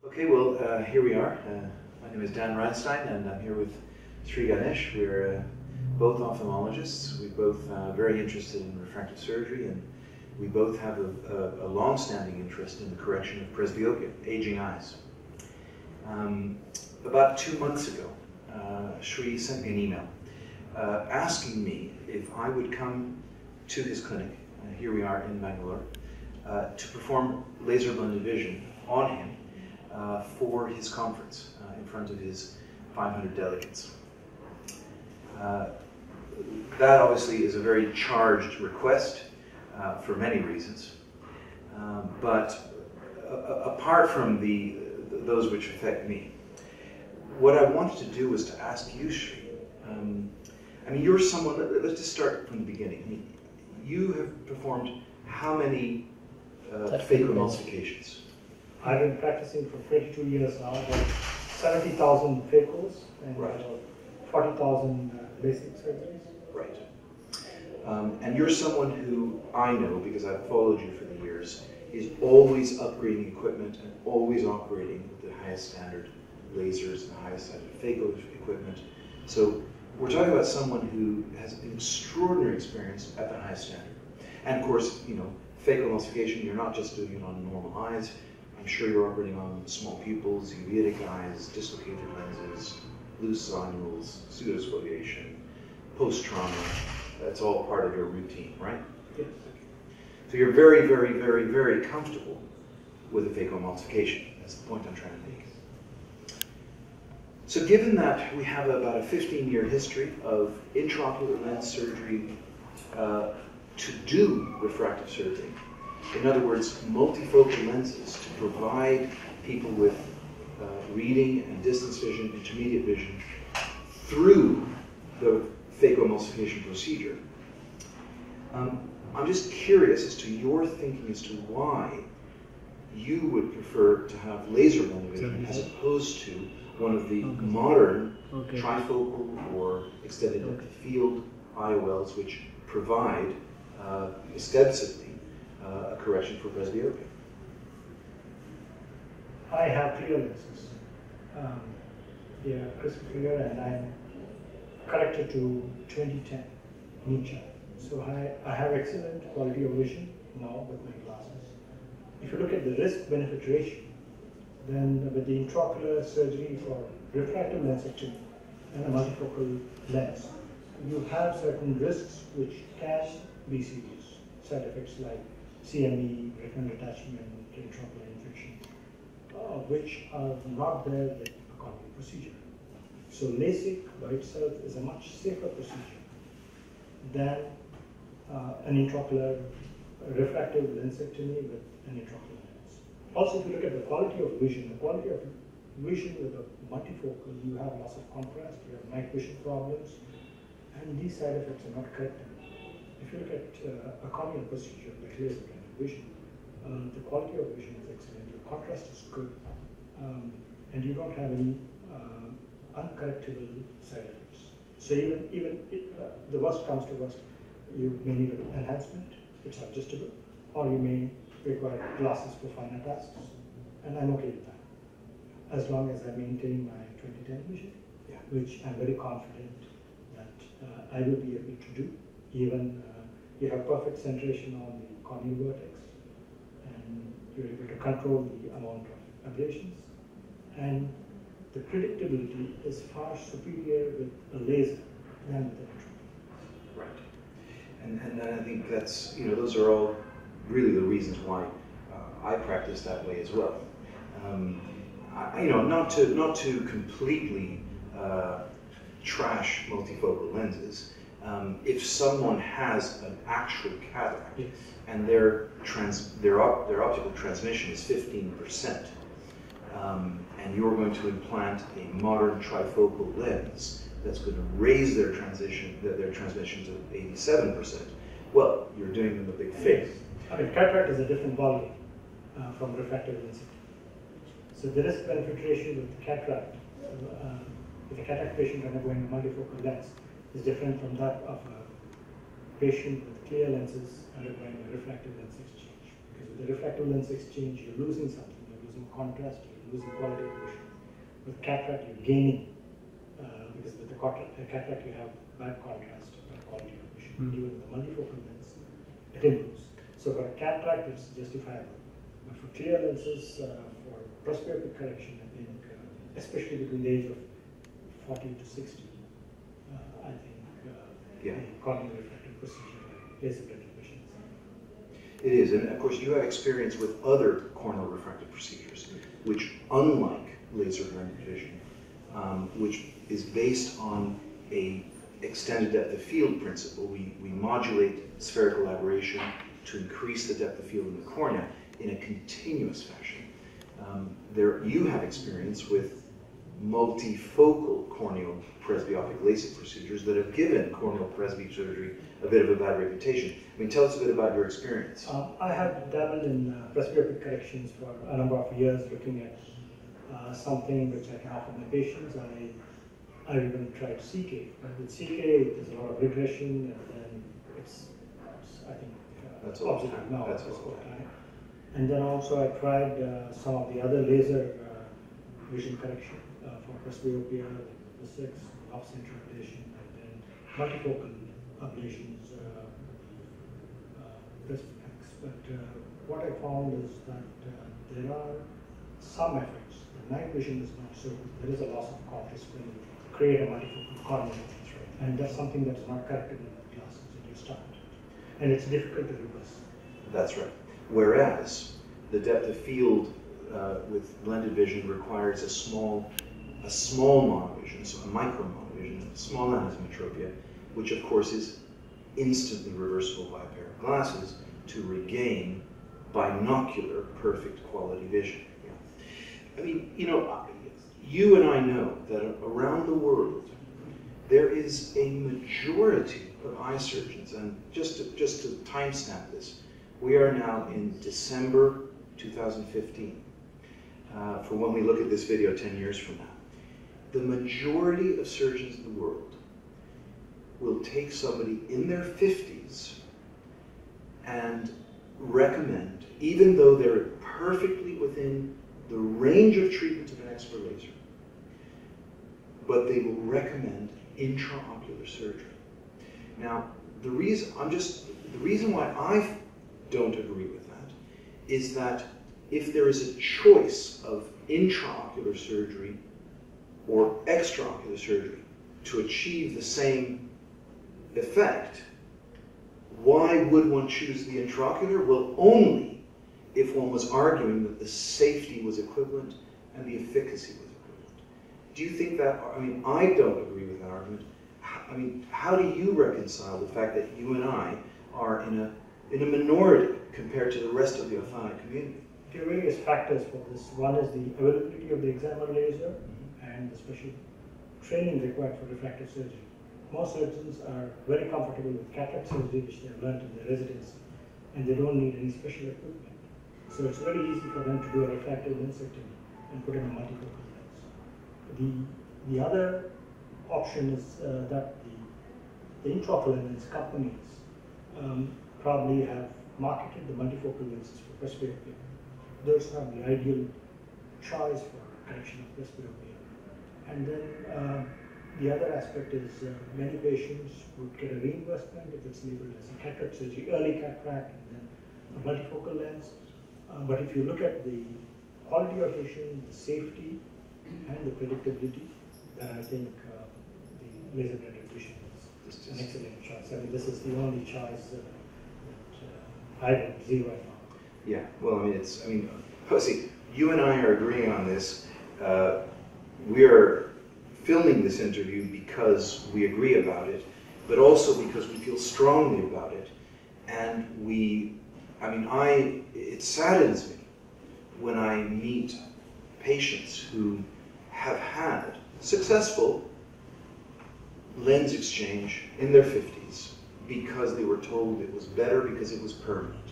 Okay, well, here we are. My name is Reinstein, and I'm here with Sri Ganesh. We're both ophthalmologists. We're both very interested in refractive surgery, and we both have a long-standing interest in the correction of presbyopia, aging eyes. About 2 months ago, Sri sent me an email asking me if I would come to his clinic, here we are in Bangalore, to perform laser blended vision on him for his conference in front of his 500 delegates. That obviously is a very charged request for many reasons, but apart from those which affect me, what I wanted to do was to ask you, Sri. I mean, you're someone, let's just start from the beginning. You have performed how many phacoemulsifications? I've been practicing for 22 years now, about 70,000 phacos and right. about 40,000 basic surgeries. Right. And you're someone who I know, because I've followed you for the years, is always upgrading equipment and always operating with the highest standard lasers and the highest standard phaco equipment. So we're talking about someone who has an extraordinary experience at the highest standard. And of course, you know, phacoemulsification, you're not just doing it on normal eyes. I'm sure you're operating on small pupils, uveitic eyes, dislocated lenses, loose zonules, pseudosfoliation, post-trauma. That's all part of your routine, right? Yes. So you're very, very, very, very comfortable with a phacoemulsification. That's the point I'm trying to make. So given that we have about a 15-year history of intraocular lens surgery to do refractive surgery, in other words, multifocal lenses to provide people with reading and distance vision, intermediate vision, through the phacoemulsification procedure. I'm just curious as to your thinking as to why you would prefer to have laser blended vision as opposed to one of the modern trifocal or extended depth of field IOLs, which provide ostensibly a correction for presbyopia. I have clear lenses. They are crystal clear, and I'm corrected to 2010 Nietzsche. So I have excellent quality of vision now with my glasses. If you look at the risk-benefit ratio, then with the intraocular surgery for refractive lensectomy and a multifocal lens, you have certain risks which can be serious. Side effects like CME, retinal detachment, intraocular infection, which are not there with a corneal procedure. So LASIK by itself is a much safer procedure than an intraocular refractive lensectomy with an intraocular lens. Also, if you look at the quality of vision with a multifocal, you have loss of contrast, you have night vision problems, and these side effects are not corrected. If you look at a corneal procedure like laser blended vision, the quality of vision is excellent, your contrast is good, and you don't have any uncorrectable side effects. So even if the worst comes to worst, you may need an enhancement, it's adjustable, or you may require glasses for finer tasks, and I'm okay with that, as long as I maintain my 2010 vision, which I'm very confident that I will be able to do. Even you have perfect centration on the corneal vertex, and you're able to control the amount of abrasions, and the predictability is far superior with a laser than with an intraocular. Right. And I think that's, you know, those are all really the reasons why I practice that way as well. You know, not to completely trash multifocal lenses. If someone has an actual cataract and their optical transmission is 15%, and you're going to implant a modern trifocal lens that's going to raise their transmission to 87%, well, you're doing them a big favor. I mean, cataract is a different ballgame from refractive lensing. So the risk-benefit ratio with the cataract, if a cataract patient undergoing a multifocal lens, is different from that of a patient with clear lenses undergoing a refractive lens exchange. Because with the refractive lens exchange, you're losing something. You're losing contrast, you're losing quality of vision. With cataract, you're gaining, because with the cataract you have bad contrast, bad quality of vision. Even with the multifocal lens, it improves. So for a cataract, it's justifiable. But for clear lenses, for presbyopic correction, I think, especially between the age of 40 to 60, I think the corneal refractive procedure is a better vision. It is, and of course you have experience with other corneal refractive procedures, which, unlike laser blended vision, which is based on a extended depth of field principle, we modulate spherical aberration to increase the depth of field in the cornea in a continuous fashion. You have experience with multifocal corneal presbyopic LASIK procedures that have given corneal presby surgery a bit of a bad reputation. I mean, tell us a bit about your experience. I have dabbled in presbyopic corrections for a number of years, looking at something which I can offer my patients. I even tried CK, but with CK there's a lot of regression, and then it's I think that's all the time. No, that's all the time. And then also I tried some of the other laser vision correction for presbyopia, the 6, off-center ablation, and then multifocal ablations, presbyopia. But what I found is that there are some effects. The night vision is not so good. There is a loss of cortex when you create a multifocal cornea, and that's something that is not corrected in the glasses that you start. And it's difficult to reverse. That's right. Whereas the depth of field with blended vision requires a small monovision, so a micro monovision, a small anisotropia, which of course is instantly reversible by a pair of glasses to regain binocular perfect quality vision. Yeah. I mean, you know, you and I know that around the world there is a majority of eye surgeons, and just to timestamp this, we are now in December 2015, for when we look at this video 10 years from now. The majority of surgeons in the world will take somebody in their 50s and recommend, even though they're perfectly within the range of treatment of an expert laser, but they will recommend intraocular surgery. Now, the reason why I don't agree with that is that if there is a choice of intraocular surgery or extraocular surgery to achieve the same effect, why would one choose the intraocular? Well, only if one was arguing that the safety was equivalent and the efficacy was equivalent. Do you think that, I mean, I don't agree with that argument. I mean, how do you reconcile the fact that you and I are in a minority compared to the rest of the ophthalmic community? There are various factors for this. One is the availability of the excimer laser and the special training required for refractive surgery. Most surgeons are very comfortable with cataract surgery, which they have learned in their residency, and they don't need any special equipment. So it's very easy for them to do a refractive lensectomy and put in a multifocal lens. The other option is that the intraocular lens companies probably have marketed the multifocal lenses for presbyopia. Those are the ideal choice for correction of presbyopia. And then the other aspect is many patients would get a reimbursement if it's labeled as a cataract surgery, early cataract, and then a multifocal lens. But if you look at the quality of vision, the safety, and the predictability, then I think the laser blended vision is an excellent choice. I mean, this is the only choice that I don't see right now. Yeah, well, I mean, see, you and I are agreeing on this. We are filming this interview because we agree about it, but also because we feel strongly about it. And it saddens me when I meet patients who have had successful lens exchange in their 50s because they were told it was better because it was permanent,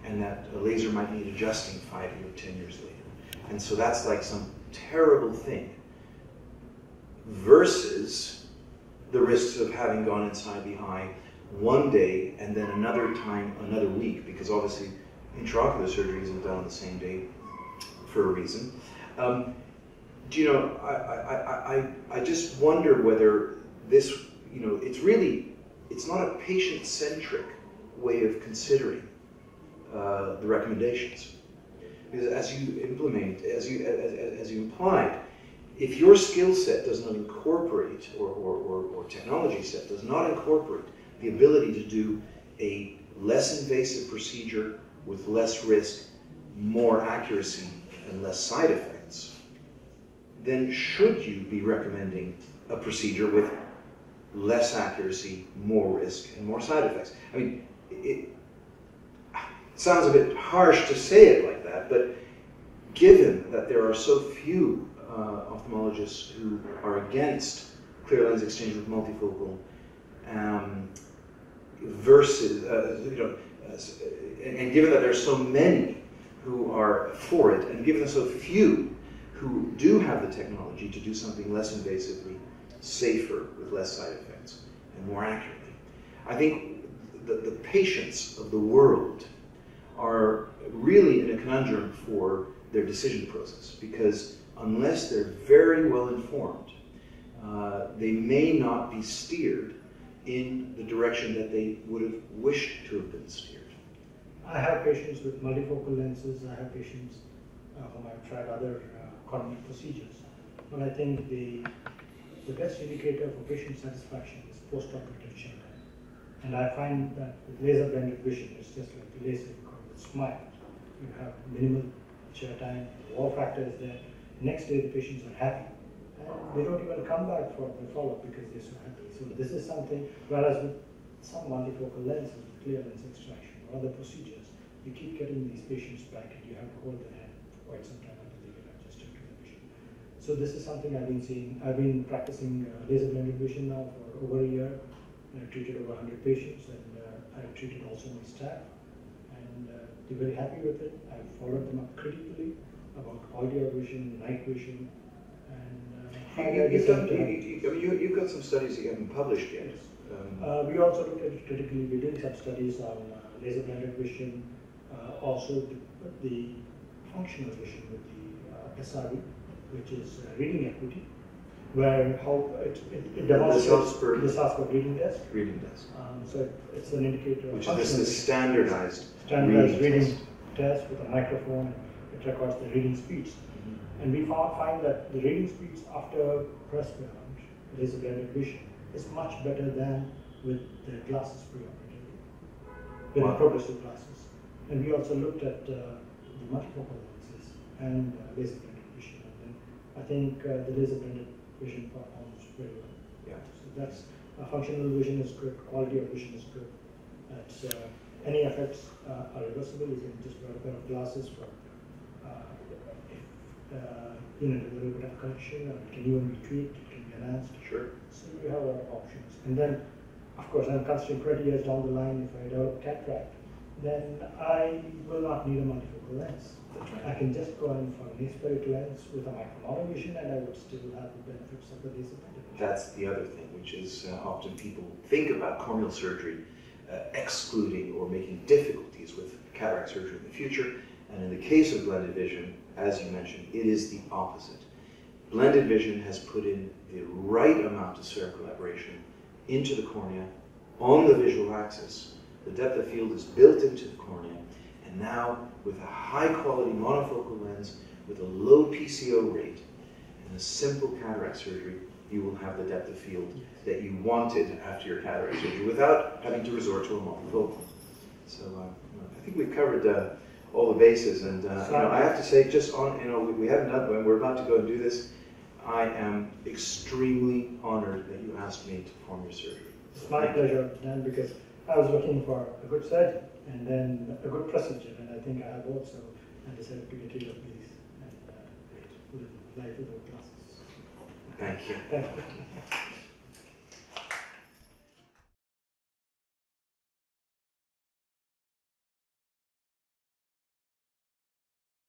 and that a laser might need adjusting 5 or 10 years later. And so that's like some terrible thing versus the risks of having gone inside the eye one day and then another time, another week, because obviously intraocular surgery isn't done on the same day for a reason. Do you know, I just wonder whether this, you know, it's not a patient-centric way of considering the recommendations. Because as you implement, as you implied, if your skill set does not incorporate, or technology set does not incorporate the ability to do a less invasive procedure with less risk, more accuracy, and less side effects, then should you be recommending a procedure with less accuracy, more risk, and more side effects? I mean, it sounds a bit harsh to say it like that, but given that there are so few ophthalmologists who are against clear lens exchange with multifocal, versus, and given that there are so many who are for it, and given so few who do have the technology to do something less invasively, safer, with less side effects, and more accurately, I think the patients of the world are really in a conundrum for their decision process, because unless they're very well informed, they may not be steered in the direction that they would have wished to have been steered. I have patients with multifocal lenses. I have patients whom I've tried other corneal procedures. But I think the best indicator for patient satisfaction is post-operative chair time. And I find that with laser-blended vision, it's just like the laser with SMILE. You have minimal chair time, the wall factor is there. Next day, the patients are happy. And they don't even come back for the follow-up because they're so happy. So this is something, whereas with some multifocal lenses, clear lens extraction or other procedures, you keep getting these patients back and you have to hold their hand for quite some time until they get adjusted to the vision. So this is something I've been seeing. I've been practicing laser-blended vision now for over a year. I've treated over 100 patients, and I've treated also my staff. And they're very happy with it. I've followed them up critically about quality of vision, night vision, and you've got some studies that you haven't published yet. Yes. We also looked at it critically. We're doing some studies on laser-blended vision, also the functional vision with the SRV, which is reading acuity, where how it demonstrates the Salzburg reading desk. Reading desk. So it's an indicator of which is the standardized reading test with a microphone. It records the reading speeds. Mm-hmm. And we find that the reading speeds after press-bound laser-blended vision is much better than with the glasses preoperatively, with the progressive glasses. And we also looked at the multifocal lenses and laser-blended vision. And then I think the laser-blended vision performs very well. Yeah. So that's functional vision is good, quality of vision is good. That's, any effects are reversible. You can just wear a pair of glasses for a little bit of correction, or it can even be tweaked, it can be enhanced. Sure. So you have a lot of options. And then, of course, I'm considering 20 years down the line, if I develop cataract, then I will not need a multifocal lens. That's right. I can just go in for an aspheric lens with a micromolar vision, and I would still have the benefits of the laser-blended vision. That's the other thing, which is often people think about corneal surgery excluding or making difficulties with cataract surgery in the future. And in the case of blended vision, as you mentioned, it is the opposite. Blended vision has put in the right amount of spherical aberration into the cornea on the visual axis. The depth of field is built into the cornea, and now with a high-quality monofocal lens with a low PCO rate and a simple cataract surgery, you will have the depth of field that you wanted after your cataract surgery without having to resort to a multifocal. So I think we've covered all the bases, and I have to say, just on, we haven't done, when we're about to go and do this, I am extremely honored that you asked me to perform your surgery. It's my pleasure, Dan, because I was looking for a good surgeon and then a good procedure, and I think I have both, so I decided to get rid of these and live life without glasses. Thank you. Thank you.